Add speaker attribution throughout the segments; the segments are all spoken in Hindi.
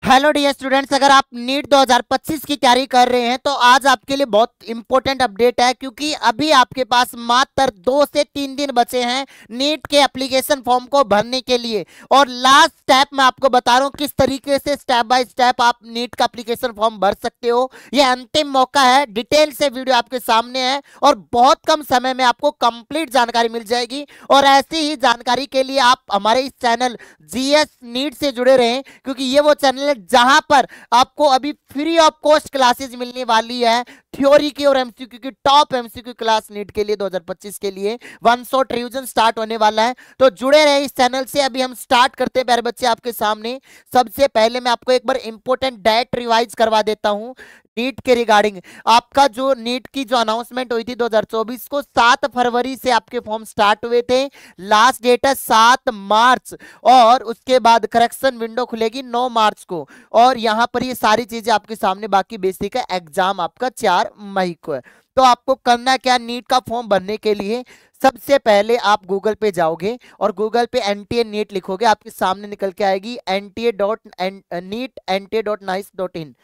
Speaker 1: हेलो डियर स्टूडेंट्स, अगर आप नीट 2025 की तैयारी कर रहे हैं तो आज आपके लिए बहुत इंपॉर्टेंट अपडेट है, क्योंकि अभी आपके पास मात्र 2 से 3 दिन बचे हैं नीट के एप्लीकेशन फॉर्म को भरने के लिए। और लास्ट स्टेप मैं आपको बता रहा हूं किस तरीके से स्टेप बाय स्टेप आप नीट का एप्लीकेशन फॉर्म भर सकते हो। यह अंतिम मौका है, डिटेल से वीडियो आपके सामने है और बहुत कम समय में आपको कंप्लीट जानकारी मिल जाएगी। और ऐसी ही जानकारी के लिए आप हमारे इस चैनल जीएस नीट से जुड़े रहें, क्योंकि ये वो चैनल है जहां पर आपको अभी फ्री ऑफ कॉस्ट क्लासेस मिलने वाली है। थ्योरी की और एमसीक्यू की टॉप एमसीक्यू क्लास नीट के लिए 2025 के लिए वन शॉट रिवीजन स्टार्ट होने वाला है, तो जुड़े रहे इस चैनल से। अभी हम स्टार्ट करते हैं प्यारे बच्चे आपके सामने। सबसे पहले मैं आपको एक बार इंपॉर्टेंट डेट रिवाइज करवा देता हूं नीट के रिगार्डिंग। आपका जो नीट की जो अनाउंसमेंट हुई थी 2024 को, 7 फरवरी से आपके फॉर्म स्टार्ट हुए थे। लास्ट डेट है 7 मार्च और उसके बाद करेक्शन विंडो खुलेगी 9 मार्च को। और यहां पर ये सारी चीजें आपके सामने, बाकी बेसिक है। एग्जाम आपका 4 मई को है। तो आपको करना क्या, नीट का फॉर्म भरने के लिए सबसे पहले आप गूगल पे जाओगे और गूगल पे एनटीए नीट लिखोगे, आपके सामने निकल के आएगी nta.neet.nice.in।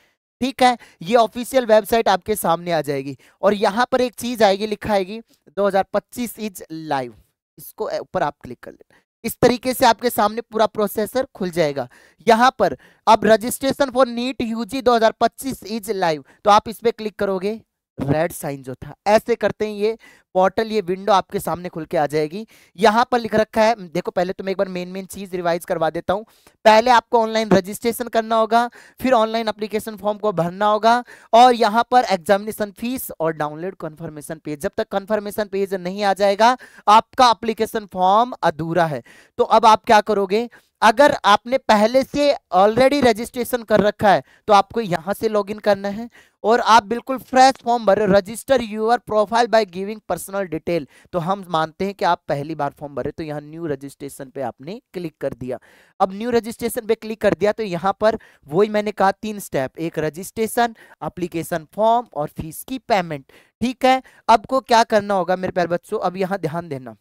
Speaker 1: ठीक है, ये ऑफिशियल वेबसाइट आपके सामने आ जाएगी और यहां पर एक चीज आएगी, लिखा आएगी 2025 इज लाइव। इसको ऊपर आप क्लिक कर लेना। इस तरीके से आपके सामने पूरा प्रोसेसर खुल जाएगा। यहां पर अब registration for NEET UG 2025 is live, तो आप इस पे क्लिक करोगे। रेड साइन जो था, ऐसे करते हैं ये पोर्टल, ये विंडो आपके सामने खुल के आ जाएगी। यहां पर लिख रखा है, देखो पहले तो मैं एक बार मेन चीज रिवाइज करवा देता हूं। पहले आपको ऑनलाइन रजिस्ट्रेशन करना होगा, फिर ऑनलाइन एप्लीकेशन फॉर्म को भरना होगा और यहां पर एग्जामिनेशन फीस और डाउनलोड कंफर्मेशन पेज। जब तक कंफर्मेशन पेज नहीं आ जाएगा आपका एप्लीकेशन फॉर्म अधूरा है। तो अब आप क्या करोगे, अगर आपने पहले से ऑलरेडी रजिस्ट्रेशन कर रखा है तो आपको यहां से लॉगिन करना है और आप बिल्कुल फ्रेश फॉर्म भरे। Register your profile by giving personal detail, तो हम मानते हैं कि आप पहली बार फॉर्म भरे, तो यहाँ न्यू रजिस्ट्रेशन पे आपने क्लिक कर दिया। अब न्यू रजिस्ट्रेशन पे क्लिक कर दिया तो यहाँ पर वही मैंने कहा 3 स्टेप, एक रजिस्ट्रेशन, एप्लीकेशन फॉर्म और फीस की पेमेंट। ठीक है, अब को क्या करना होगा मेरे प्यारे बच्चों, अब यहाँ ध्यान देना।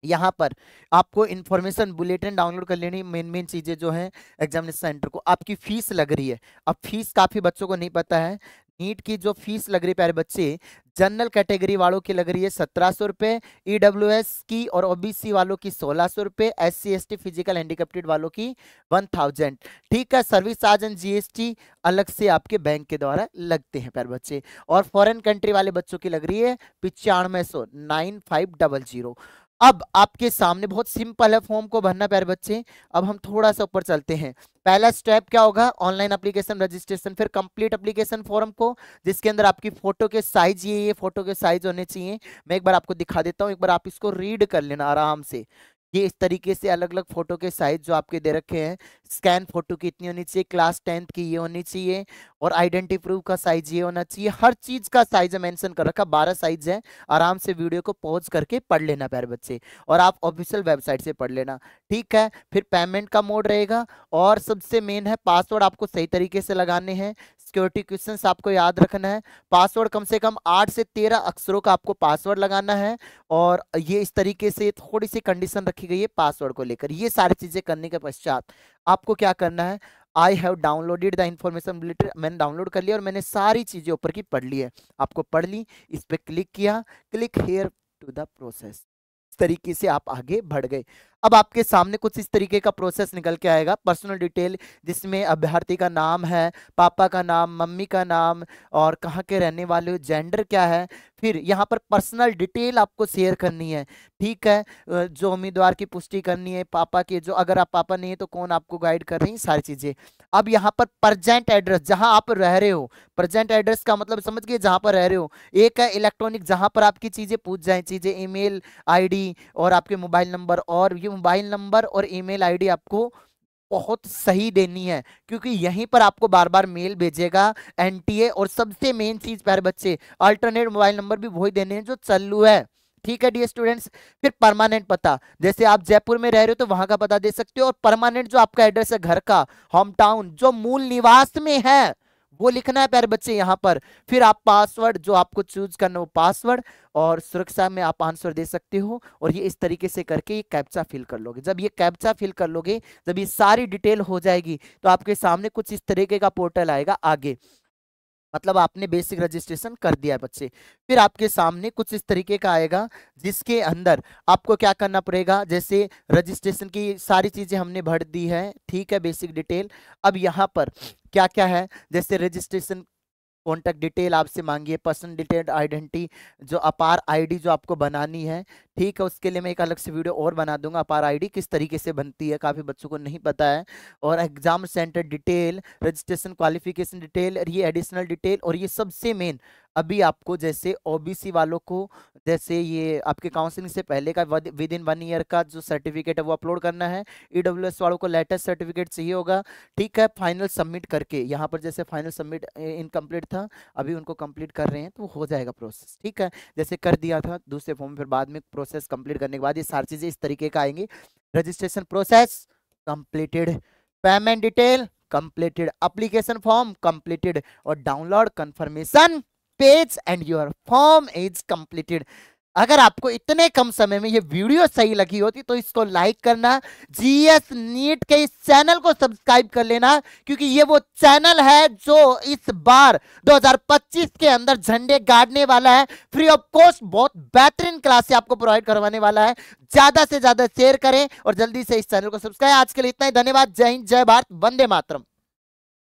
Speaker 1: यहाँ पर आपको इन्फॉर्मेशन बुलेटिन डाउनलोड कर लेनी, मेन चीजें जो हैं। एग्जामिनेशन सेंटर को आपकी फीस लग रही है, अब फीस काफी बच्चों को नहीं पता है। नीट की जो फीस लग रही है प्यारे बच्चे, जनरल कैटेगरी वालों की लग रही है 1700 रुपए, ईडब्ल्यूएस की और ओबीसी वालों की 1600 रुपए, एससी एसटी फिजिकल हैंडिकैप्टेड वालों की 1000। ठीक है, सर्विस चार्ज एंड जीएसटी अलग से आपके बैंक के द्वारा लगते हैं प्यारे बच्चे। और फॉरेन कंट्री वाले बच्चों की लग रही है 9500 9500। अब आपके सामने बहुत सिंपल है फॉर्म को भरना प्यारे बच्चे। अब हम थोड़ा सा ऊपर चलते हैं। पहला स्टेप क्या होगा, ऑनलाइन एप्लीकेशन रजिस्ट्रेशन, फिर कंप्लीट एप्लीकेशन फॉर्म को, जिसके अंदर आपकी फोटो के साइज, ये फोटो के साइज होने चाहिए। मैं एक बार आपको दिखा देता हूं, एक बार आप इसको रीड कर लेना आराम से। ये इस तरीके से अलग अलग फोटो के साइज जो आपके दे रखे हैं, स्कैन फोटो की इतनी होनी चाहिए, क्लास 10th की ये होनी चाहिए और आइडेंटिटी प्रूफ का साइज ये होना चाहिए। हर चीज का साइज मेंशन कर रखा, 12 साइज है। आराम से वीडियो को पॉज करके पढ़ लेना प्यारे बच्चे, और आप ऑफिशियल वेबसाइट से पढ़ लेना। ठीक है, फिर पेमेंट का मोड रहेगा और सबसे मेन है पासवर्ड आपको सही तरीके से लगाने हैं। सिक्योरिटी क्वेश्चंस आपको याद रखना है। पासवर्ड कम से कम 8 से 13 अक्षरों का आपको पासवर्ड लगाना है। और ये इस तरीके से थोड़ी सी कंडीशन रखी गई है पासवर्ड को लेकर। ये सारी चीजें करने के पश्चात आपको क्या करना है, I have downloaded the information bulletin, मैंने डाउनलोड कर लिया और मैंने सारी चीजें ऊपर की पढ़ ली है। आपको पढ़ ली, इस पे क्लिक किया, click here to the process. इस तरीके से आप आगे बढ़ गए। अब आपके सामने कुछ इस तरीके का प्रोसेस निकल के आएगा। पर्सनल डिटेल, जिसमें अभ्यर्थी का नाम है, पापा का नाम, मम्मी का नाम और कहाँ के रहने वाले हो, जेंडर क्या है। फिर यहाँ पर पर्सनल डिटेल आपको शेयर करनी है। ठीक है, जो उम्मीदवार की पुष्टि करनी है, पापा की, जो अगर आप पापा नहीं है तो कौन आपको गाइड कर रही है, सारी चीजें। अब यहाँ पर प्रेजेंट एड्रेस, जहां आप रह रहे हो। प्रेजेंट एड्रेस का मतलब समझ गए, जहां पर रह रहे हो। एक है इलेक्ट्रॉनिक, जहां पर आपकी चीजें पूछ जाए, चीजें ईमेल आईडी और आपके मोबाइल नंबर। और ये मोबाइल नंबर और ईमेल आईडी आपको बहुत सही देनी है, क्योंकि यहीं पर आपको बार बार मेल भेजेगा एनटीए। और सबसे मेन चीज प्यारे बच्चे, अल्टरनेट मोबाइल नंबर भी वही देने हैं जो चालू है। ठीक है डियर स्टूडेंट्स। फिर परमानेंट पता, जैसे आप जयपुर में रह रहे हो तो वहां का पता दे सकते हो। और परमानेंट जो आपका एड्रेस है घर का, होम टाउन, जो मूल निवास में है वो लिखना है प्यारे बच्चे यहाँ पर। फिर आप पासवर्ड जो आपको चूज करना हो पासवर्ड, और सुरक्षा में आप आंसर दे सकते हो। और ये इस तरीके से करके ये कैप्चा फिल कर लोगे। जब ये कैप्चा फिल कर लोगे, जब ये सारी डिटेल हो जाएगी, तो आपके सामने कुछ इस तरीके का पोर्टल आएगा आगे। मतलब आपने बेसिक रजिस्ट्रेशन कर दिया है बच्चे। फिर आपके सामने कुछ इस तरीके का आएगा, जिसके अंदर आपको क्या करना पड़ेगा, जैसे रजिस्ट्रेशन की सारी चीजें हमने भर दी है, ठीक है, बेसिक डिटेल। अब यहाँ पर क्या क्या है, जैसे रजिस्ट्रेशन कॉन्टैक्ट डिटेल आपसे मांगी है, पर्सन डिटेल, आइडेंटिटी, जो अपार आईडी जो आपको बनानी है, ठीक है, उसके लिए मैं एक अलग से वीडियो और बना दूंगा। अपार आईडी किस तरीके से बनती है, काफी बच्चों को नहीं पता है। और exam centre detail, registration qualification detail, ये एडिशनल डिटेल। और ये सबसे मेन अभी आपको जैसे ओबीसी वालों को, जैसे ये आपके काउंसलिंग से पहले का विद इन 1 ईयर का जो सर्टिफिकेट है वो अपलोड करना है। ईडब्ल्यूएस वालों को लेटेस्ट सर्टिफिकेट चाहिए होगा, ठीक है। फाइनल सबमिट करके यहाँ पर जैसे फाइनल सबमिट इनकम्प्लीट था, अभी उनको कंप्लीट कर रहे हैं, तो हो जाएगा प्रोसेस, ठीक है। जैसे कर दिया था दूसरे फॉर्म, फिर बाद में प्रोसेस कंप्लीट करने के बाद ये सारी चीजें इस तरीके का आएंगी। Registration process completed, payment detail completed, application form completed, और download confirmation page and your form is completed. अगर आपको इतने कम समय में ये वीडियो सही लगी होती तो इसको लाइक करना, जीएस नीट के इस चैनल को सब्सक्राइब कर लेना, क्योंकि ये वो चैनल है जो इस बार 2025 के अंदर झंडे गाड़ने वाला है। फ्री ऑफ कॉस्ट बहुत बेहतरीन क्लास आपको प्रोवाइड करवाने वाला है। ज्यादा से ज्यादा शेयर करें और जल्दी से इस चैनल को सब्सक्राइब। आज के लिए इतना ही, धन्यवाद। जय हिंद, जय भारत, वंदे मातरम।